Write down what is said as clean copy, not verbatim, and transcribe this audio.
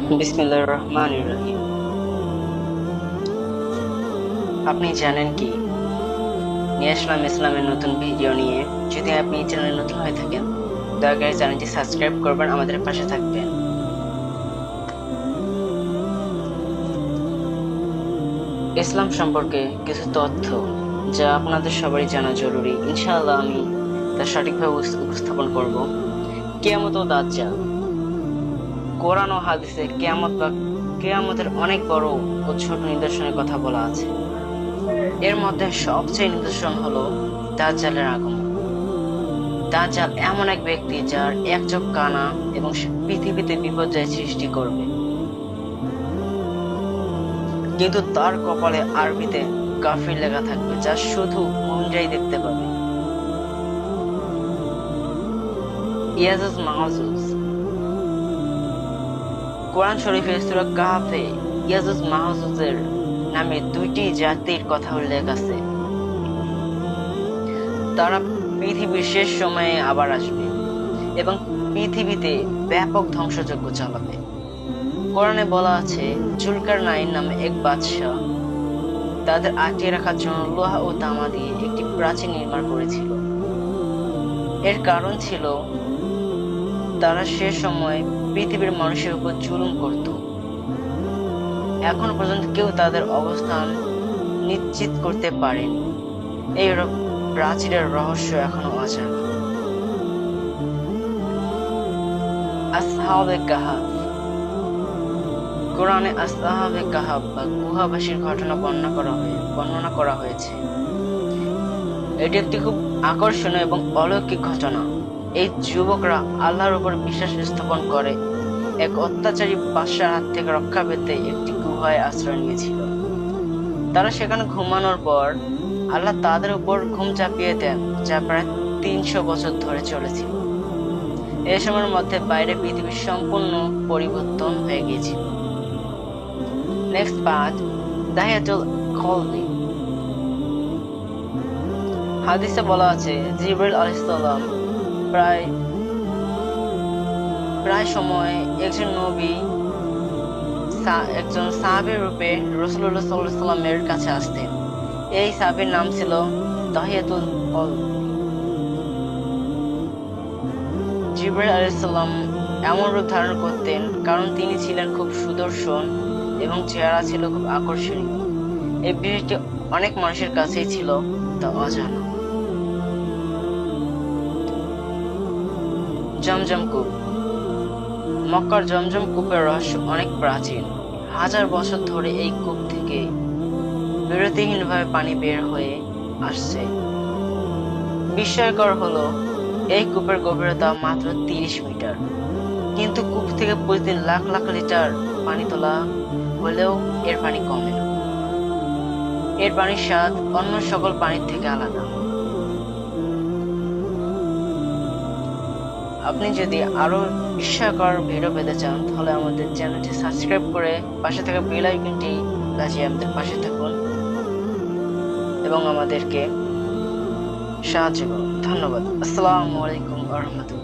বিসমিল্লাহির রহমানির রহিম। আপনি জানেন কি, নিয়ে আসলাম ইসলামের নতুন ভিডিও নিয়ে। যদি আপনি এই চ্যানেলে নতুন হয়ে থাকেন, দয়া করে চ্যানেলটি সাবস্ক্রাইব করবেন, আমাদের পাশে থাকবেন। ইসলাম সম্পর্কে কিছু তথ্য যা আপনাদের সবারই জানা জরুরি। ইনশাআল্লাহ আমি তা সঠিকভাবে উপস্থাপন করব। কিয়ামত ও দাজ্জাল। কোরআন ও হাদিসে কিয়ামত বা কিয়ামতের অনেক বড় ও ছোট নিদর্শনের কথা বলা আছে। এর মধ্যে সবচেয়ে নিদর্শন হলো দাজ্জালের আগমন। দাজ্জাল এমন এক ব্যক্তি যার এক চোখ কানা এবং সে পৃথিবীতে বিপর্যয় সৃষ্টি করবে, কিন্তু তার কপালে আরবিতে কাফির লেখা থাকবে, যা শুধু মুমিনরাই দেখতে পাবে। ইয়াজুজ মাহাজুজ। কোরআন শরীফের সূরা কাহফে ইয়াজুজ মাহাজুজের নামে দুইটি জাতির কথা উল্লেখ আছে। তারা পৃথিবীর শেষ সময়ে আবার আসবে এবং পৃথিবীতে ব্যাপক ধ্বংসযজ্ঞ চালাবে। কোরআনে বলা আছে, জুলকারনাইন নামে এক বাদশাহ তাদের আটকে রাখার জন্য লোহা ও তামা দিয়ে একটি প্রাচীর নির্মাণ করেছিল। এর কারণ ছিল তারা সে সময় পৃথিবীর মানুষের উপর জুলুম করত। এখন পর্যন্ত কেউ তাদের অবস্থান নিশ্চিত করতে পারেনি। এই প্রাচীরের রহস্য এখনো অজানা। আসহাবে কাহাফ। কোরআনে আসহাবে কাহাফ বা গুহাবাসীর ঘটনা বর্ণনা করা হয়েছে। এটি একটি খুব আকর্ষণীয় এবং অলৌকিক ঘটনা। এই যুবকরা আল্লাহর উপর বিশ্বাস স্থাপন করে এক অত্যাচারী বাদশার হাত থেকে রক্ষা পেতে একটি গুহায় আশ্রয় নিয়েছিল। তারা সেখানে ঘুমানোর পর আল্লাহ তাদের উপর ঘুম চাপিয়ে দেন, যা প্রায় 300 বছর ধরে চলেছিল। এই সময়ের মধ্যে বাইরে পৃথিবী সম্পূর্ণ পরিবর্তন হয়ে গিয়েছিল। নেক্সট পার্ট, দাহিয়াতুল কলবি। হাদিসে বলা আছে, জিবরাইল আলাইহিস সালাম প্রায় সময় একজন নবী একজন সাহাবীর রূপে রাসূলুল্লাহ সাল্লাল্লাহু আলাইহি ওয়াসাল্লামের কাছে আসতেন। এই সাহাবীর নাম ছিল দাহিয়াতুল কলবি। জিবরাইল আলাইহিস সালাম এমন রূপ ধারণ করতেন কারণ তিনি ছিলেন খুব সুদর্শন এবং চেহারা ছিল খুব আকর্ষণীয়। এই বিষয়টি অনেক মানুষের কাছেই ছিল তা অজানা। জমজম কূপ। মক্কার জমজম কূপের রহস্য অনেক প্রাচীন। 1000 বছর ধরে এই কূপ থেকে বিরতিহীনভাবে পানি বের হয়ে আসছে। বিস্ময়কর হলো, এই কূপের গভীরতা মাত্র 30 মিটার, কিন্তু কূপ থেকে প্রতিদিন লাখ লাখ লিটার পানি তোলা হলেও এর পানি কমে না। এর পানির স্বাদ অন্য সকল পানির থেকে আলাদা। আপনি যদি আরো বিস্ময়কর ভিডিও পেতে চান, তাহলে আমাদের চ্যানেলটি সাবস্ক্রাইব করে পাশে থাকা বেল আইকনটি বাজিয়ে আমাদের পাশে থাকুন এবং আমাদেরকে সাহায্য করুন। ধন্যবাদ। আসসালামু আলাইকুম ওয়া রাহমাতুল্লাহ।